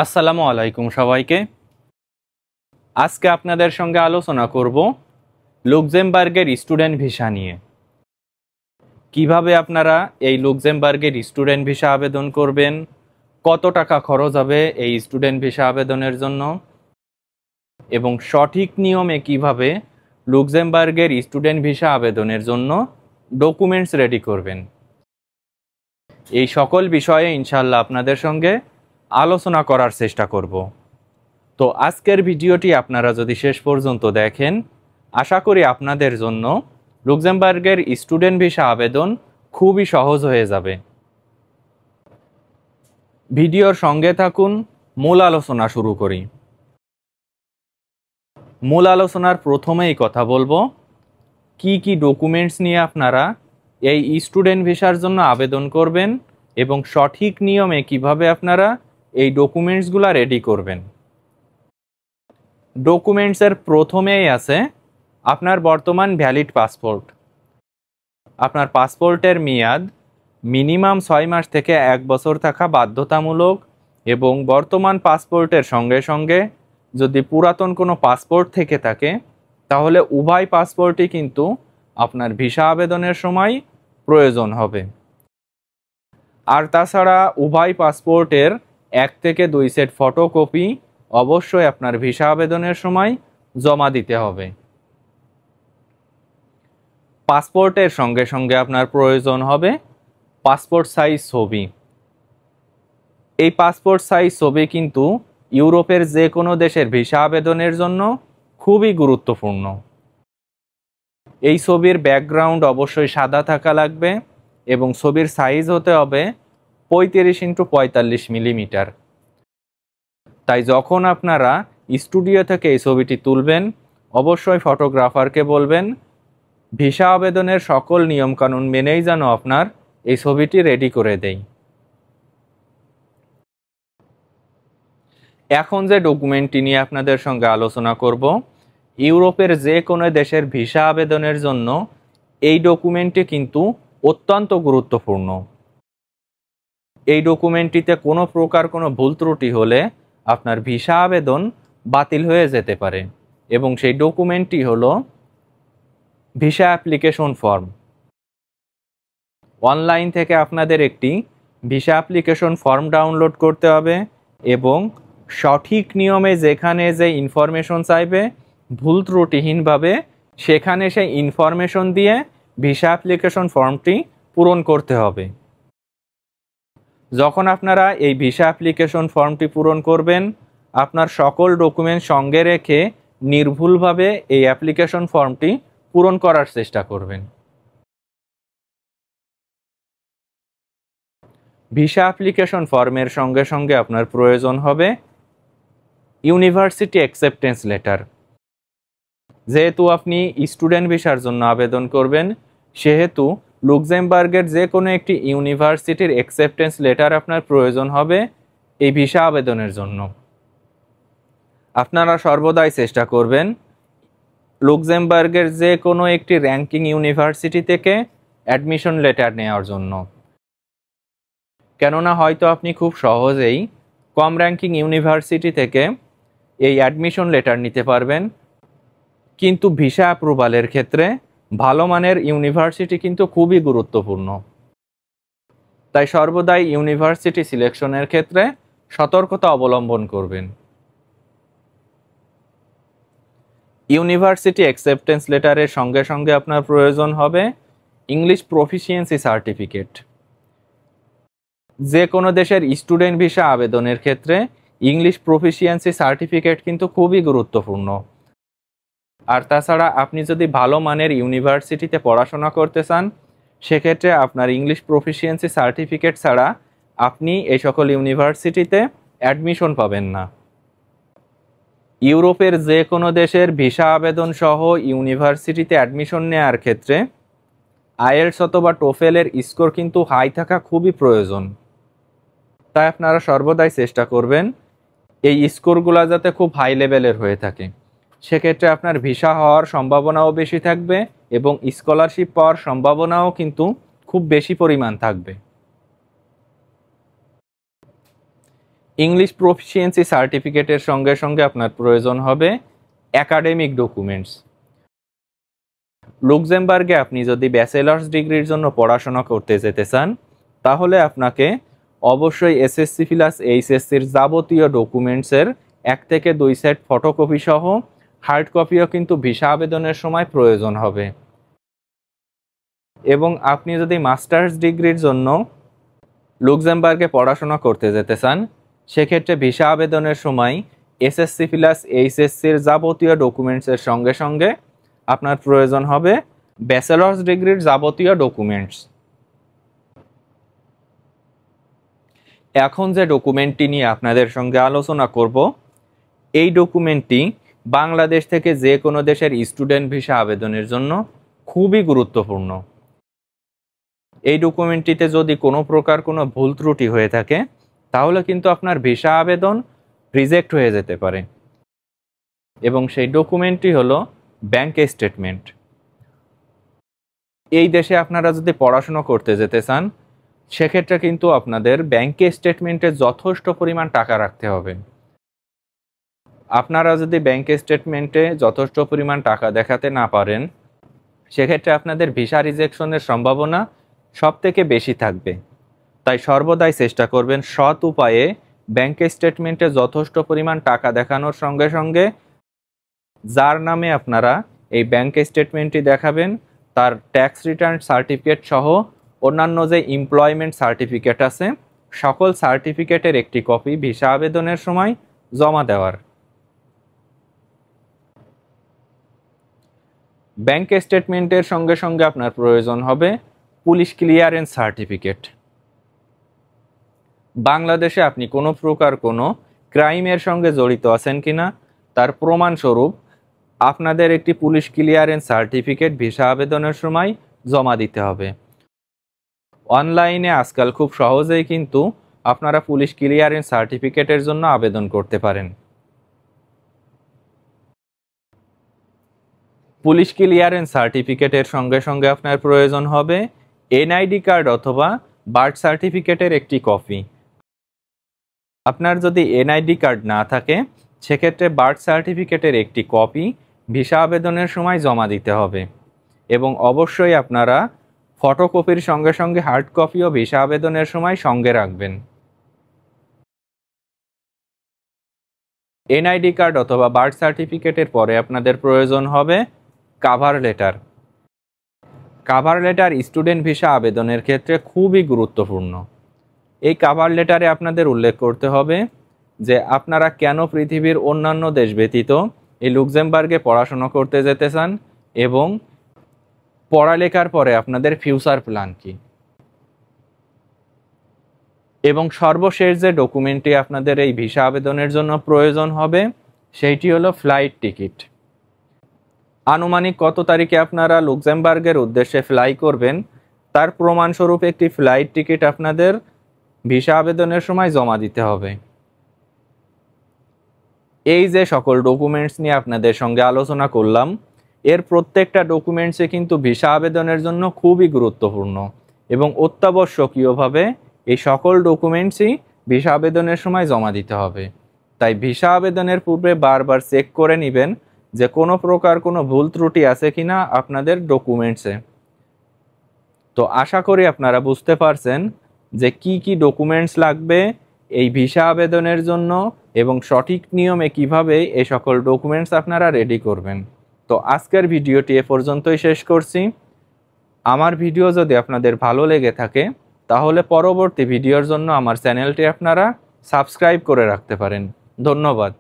আসসালামু আলাইকুম সবাইকে। আজকে আপনাদের সঙ্গে আলোচনা করব লুক্সেমবার্গের স্টুডেন্ট ভিসা নিয়ে। কিভাবে আপনারা এই লুক্সেমবার্গের স্টুডেন্ট ভিসা আবেদন করবেন, কত টাকা খরচ হবে এই স্টুডেন্ট ভিসা আবেদনের জন্য, এবং সঠিক নিয়মে কিভাবে লুক্সেমবার্গের স্টুডেন্ট ভিসা আবেদনের জন্য ডকুমেন্টস রেডি করবেন, এই সকল বিষয়ে ইনশাআল্লাহ আপনাদের সঙ্গে আলোচনা করার চেষ্টা করব। তো আজকের ভিডিওটি আপনারা যদি শেষ পর্যন্ত দেখেন, আশা করি আপনাদের জন্য লুক্সেমবার্গের স্টুডেন্ট ভিসা আবেদন খুবই সহজ হয়ে যাবে। ভিডিওর সঙ্গে থাকুন, মূল আলোচনা শুরু করি। মূল আলোচনার প্রথমেই কথা বলবো কি কি ডকুমেন্টস নিয়ে আপনারা এই স্টুডেন্ট ভিসার জন্য আবেদন করবেন এবং সঠিক নিয়মে কিভাবে আপনারা এই ডকুমেন্টসগুলো রেডি করবেন। ডকুমেন্টসের প্রথমেই আছে আপনার বর্তমান ভ্যালিড পাসপোর্ট। আপনার পাসপোর্টের মেয়াদ মিনিমাম 6 মাস থেকে 1 বছর থাকা বাধ্যতামূলক, এবং বর্তমান পাসপোর্টের সঙ্গে সঙ্গে যদি পুরাতন কোনো পাসপোর্ট থেকে থাকে তাহলে উভয় পাসপোর্টই কিন্তু আপনার ভিসা আবেদনের সময় প্রয়োজন হবে। আর তাছাড়া উভয় পাসপোর্টের 1 থেকে 2 সেট ফটোকপি অবশ্যই আপনার ভিসা আবেদনের সময় জমা দিতে হবে। পাসপোর্টের সঙ্গে সঙ্গে আপনার প্রয়োজন হবে পাসপোর্ট সাইজ ছবি। এই পাসপোর্ট সাইজ ছবি কিন্তু ইউরোপের যে কোনো দেশের ভিসা আবেদনের জন্য খুবই গুরুত্বপূর্ণ। এই ছবির ব্যাকগ্রাউন্ড অবশ্যই সাদা থাকা লাগবে এবং ছবির সাইজ হতে হবে 35x45 মিলিমিটার। তাই যখন আপনারা স্টুডিও থেকে এই ছবিটি তুলবেন অবশ্যই ফটোগ্রাফারকে বলবেন ভিসা আবেদনের সকল নিয়মকানুন মেনেই যেন আপনার এই ছবিটি রেডি করে দেয়। এখন যে ডকুমেন্টটি নিয়ে আপনাদের সঙ্গে আলোচনা করব, ইউরোপের যে কোনো দেশের ভিসা আবেদনের জন্য এই ডকুমেন্টটি কিন্তু অত্যন্ত গুরুত্বপূর্ণ। এই ডকুমেন্টটিতে কোনো প্রকার কোনো ভুল ত্রুটি হলে আপনার ভিসা আবেদন বাতিল হয়ে যেতে পারে, এবং সেই ডকুমেন্টটি হলো ভিসা অ্যাপ্লিকেশন ফর্ম। অনলাইন থেকে আপনাদের একটি ভিসা অ্যাপ্লিকেশন ফর্ম ডাউনলোড করতে হবে এবং সঠিক নিয়মে যেখানে যে ইনফরমেশন চাইবে ভুল ত্রুটিহীনভাবে সেখানে সেই ইনফরমেশন দিয়ে ভিসা অ্যাপ্লিকেশন ফর্মটি পূরণ করতে হবে। যখন আপনারা এই ভিসা অ্যাপ্লিকেশন ফর্মটি পূরণ করবেন আপনার সকল ডকুমেন্ট সঙ্গে রেখে নির্ভুলভাবে এই অ্যাপ্লিকেশন ফর্মটি পূরণ করার চেষ্টা করবেন। ভিসা অ্যাপ্লিকেশন ফর্মের সঙ্গে সঙ্গে আপনার প্রয়োজন হবে ইউনিভার্সিটি অ্যাকসেপ্টেন্স লেটার। যেহেতু আপনি স্টুডেন্ট ভিসার জন্য আবেদন করবেন সেহেতু লুক্সেমবার্গের যে কোনো একটি ইউনিভার্সিটির অ্যাকসেপ্টেন্স লেটার আপনার প্রয়োজন হবে এই ভিসা আবেদনের জন্য। আপনারা সর্বদাই চেষ্টা করবেন লুক্সেমবার্গের যে কোনো একটি র্যাঙ্কিং ইউনিভার্সিটি থেকে অ্যাডমিশন লেটার নেওয়ার জন্য, কেননা হয়তো আপনি খুব সহজেই কম র্যাঙ্কিং ইউনিভার্সিটি থেকে এই অ্যাডমিশন লেটার নিতে পারবেন, কিন্তু ভিসা অ্যাপ্রুভালের ক্ষেত্রে ভালো মানের ইউনিভার্সিটি কিন্তু খুবই গুরুত্বপূর্ণ। তাই সর্বদাই ইউনিভার্সিটি সিলেকশনের ক্ষেত্রে সতর্কতা অবলম্বন করবেন। ইউনিভার্সিটি অ্যাকসেপ্টেন্স লেটারের সঙ্গে সঙ্গে আপনার প্রয়োজন হবে ইংলিশ প্রফিসিয়েন্সি সার্টিফিকেট। যে কোনো দেশের স্টুডেন্ট ভিসা আবেদনের ক্ষেত্রে ইংলিশ প্রফিসিয়েন্সি সার্টিফিকেট কিন্তু খুবই গুরুত্বপূর্ণ। আর তাছাড়া আপনি যদি ভালো মানের ইউনিভার্সিটিতে পড়াশোনা করতে চান সেক্ষেত্রে আপনার ইংলিশ প্রফিসিয়েন্সি সার্টিফিকেট ছাড়া আপনি এই সকল ইউনিভার্সিটিতে অ্যাডমিশন পাবেন না। ইউরোপের যে কোনো দেশের ভিসা আবেদন সহ ইউনিভার্সিটিতে অ্যাডমিশন নেওয়ার ক্ষেত্রে আইএলটিএস অথবা টোফেলের স্কোর কিন্তু হাই থাকা খুবই প্রয়োজন। তাই আপনারা সর্বদাই চেষ্টা করবেন এই স্কোরগুলো যাতে খুব হাই লেভেলের হয়ে থাকে, সেক্ষেত্রে আপনার ভিসা হওয়ার সম্ভাবনাও বেশি থাকবে এবং স্কলারশিপ পাওয়ার সম্ভাবনাও কিন্তু খুব বেশি পরিমাণ থাকবে। ইংলিশ প্রফিসিয়েন্সি সার্টিফিকেটের সঙ্গে সঙ্গে আপনার প্রয়োজন হবে একাডেমিক ডকুমেন্টস। লুক্সেমবার্গে আপনি যদি ব্যাচেলার্স ডিগ্রির জন্য পড়াশোনা করতে যেতে চান তাহলে আপনাকে অবশ্যই এসএসসি প্লাস এইচএসসির যাবতীয় ডকুমেন্টসের 1 থেকে 2 সেট ফটোকপি সহ হার্ড কপিও কিন্তু ভিসা আবেদনের সময় প্রয়োজন হবে। এবং আপনি যদি মাস্টার্স ডিগ্রির জন্য লুক্সেমবার্গে পড়াশোনা করতে যেতে চান সেক্ষেত্রে ভিসা আবেদনের সময় এসএসসি প্লাস এইচএসসির যাবতীয় ডকুমেন্টসের সঙ্গে সঙ্গে আপনার প্রয়োজন হবে ব্যাচেলার্স ডিগ্রির যাবতীয় ডকুমেন্টস। এখন যে ডকুমেন্টটি নিয়ে আপনাদের সঙ্গে আলোচনা করব এই ডকুমেন্টটি বাংলাদেশ থেকে যে কোনো দেশের স্টুডেন্ট ভিসা আবেদনের জন্য খুবই গুরুত্বপূর্ণ। এই ডকুমেন্টটিতে যদি কোনো প্রকার কোনো ভুল ত্রুটি হয়ে থাকে তাহলে কিন্তু আপনার ভিসা আবেদন রিজেক্ট হয়ে যেতে পারে। এবং সেই ডকুমেন্টটি হলো ব্যাংক স্টেটমেন্ট। এই দেশে আপনারা যদি পড়াশোনা করতে যেতে চান সেক্ষেত্রে কিন্তু আপনাদের ব্যাংক স্টেটমেন্টে যথেষ্ট পরিমাণ টাকা রাখতে হবে। আপনারা যদি ব্যাংক স্টেটমেন্টে যথেষ্ট পরিমাণ টাকা দেখাতে না পারেন সেক্ষেত্রে আপনাদের ভিসা রিজেকশনের সম্ভাবনা সবথেকে বেশি থাকবে। তাই সর্বদাই চেষ্টা করবেন সৎ উপায়ে ব্যাংক স্টেটমেন্টে যথেষ্ট পরিমাণ টাকা দেখানোর সঙ্গে সঙ্গে যার নামে আপনারা এই ব্যাংক স্টেটমেন্টটি দেখাবেন তার ট্যাক্স রিটার্ন সার্টিফিকেট সহ অন্যান্য যে এমপ্লয়মেন্ট সার্টিফিকেট আছে সকল সার্টিফিকেটের একটি কপি ভিসা আবেদনের সময় জমা দেওয়ার। ব্যাংক স্টেটমেন্টের সঙ্গে সঙ্গে আপনার প্রয়োজন হবে পুলিশ ক্লিয়ারেন্স সার্টিফিকেট। বাংলাদেশে আপনি কোনো প্রকার কোনো ক্রাইমের সঙ্গে জড়িত আছেন কিনা তার প্রমাণস্বরূপ আপনাদের একটি পুলিশ ক্লিয়ারেন্স সার্টিফিকেট ভিসা আবেদনের সময় জমা দিতে হবে। অনলাইনে আজকাল খুব সহজেই কিন্তু আপনারা পুলিশ ক্লিয়ারেন্স সার্টিফিকেটের জন্য আবেদন করতে পারেন। পুলিশ ক্লিয়ারেন্স সার্টিফিকেটের সঙ্গে সঙ্গে আপনার প্রয়োজন হবে এনআইডি কার্ড অথবা বার্থ সার্টিফিকেটের একটি কপি। আপনার যদি এনআইডি কার্ড না থাকে সেক্ষেত্রে বার্থ সার্টিফিকেটের একটি কপি ভিসা আবেদনের সময় জমা দিতে হবে। এবং অবশ্যই আপনারা ফটোকপির সঙ্গে সঙ্গে হার্ড কপিও ভিসা আবেদনের সময় সঙ্গে রাখবেন। এনআইডি কার্ড অথবা বার্থ সার্টিফিকেটের পরে আপনাদের প্রয়োজন হবে cover letter. Cover letter student visa আবেদনের ক্ষেত্রে খুবই গুরুত্বপূর্ণ। এই কাভার লেটারে আপনাদের উল্লেখ করতে হবে যে আপনারা কেন পৃথিবীর অন্যান্য দেশ ব্যতীত এই লুক্সেমবার্গে পড়াশোনা করতে যেতে চান এবং পড়ালেখার পরে আপনাদের ফিউচার প্ল্যান কি। এবং সর্বশেষ যে ডকুমেন্টটি আপনাদের এই ভিসা আবেদনের জন্য প্রয়োজন হবে সেইটি হলো ফ্লাইট টিকিট। আনুমানিক কত তারিখে আপনারা লুক্সেমবার্গের উদ্দেশ্যে ফ্লাই করবেন তার প্রমাণস্বরূপ একটি ফ্লাইট টিকিট আপনাদের ভিসা আবেদনের সময় জমা দিতে হবে। এই যে সকল ডকুমেন্টস নিয়ে আপনাদের সঙ্গে আলোচনা করলাম এর প্রত্যেকটা ডকুমেন্টসে কিন্তু ভিসা আবেদনের জন্য খুবই গুরুত্বপূর্ণ এবং অত্যাবশ্যকীয়ভাবে এই সকল ডকুমেন্টসই ভিসা আবেদনের সময় জমা দিতে হবে। তাই ভিসা আবেদনের পূর্বে বারবার চেক করে নেবেন যে কোনো প্রকার কোনো ভুল ত্রুটি আছে কিনা আপনাদের ডকুমেন্টসে। তো আশা করি আপনারা বুঝতে পারছেন যে কি কি ডকুমেন্টস লাগবে এই ভিসা আবেদনের জন্য এবং সঠিক নিয়মে কিভাবে এই সকল ডকুমেন্টস আপনারা রেডি করবেন। তো আজকের ভিডিওটি এ পর্যন্তই শেষ করছি। আমার ভিডিও যদি আপনাদের ভালো লেগে থাকে তাহলে পরবর্তী ভিডিওর জন্য আমার চ্যানেলটি আপনারা সাবস্ক্রাইব করে রাখতে পারেন। ধন্যবাদ।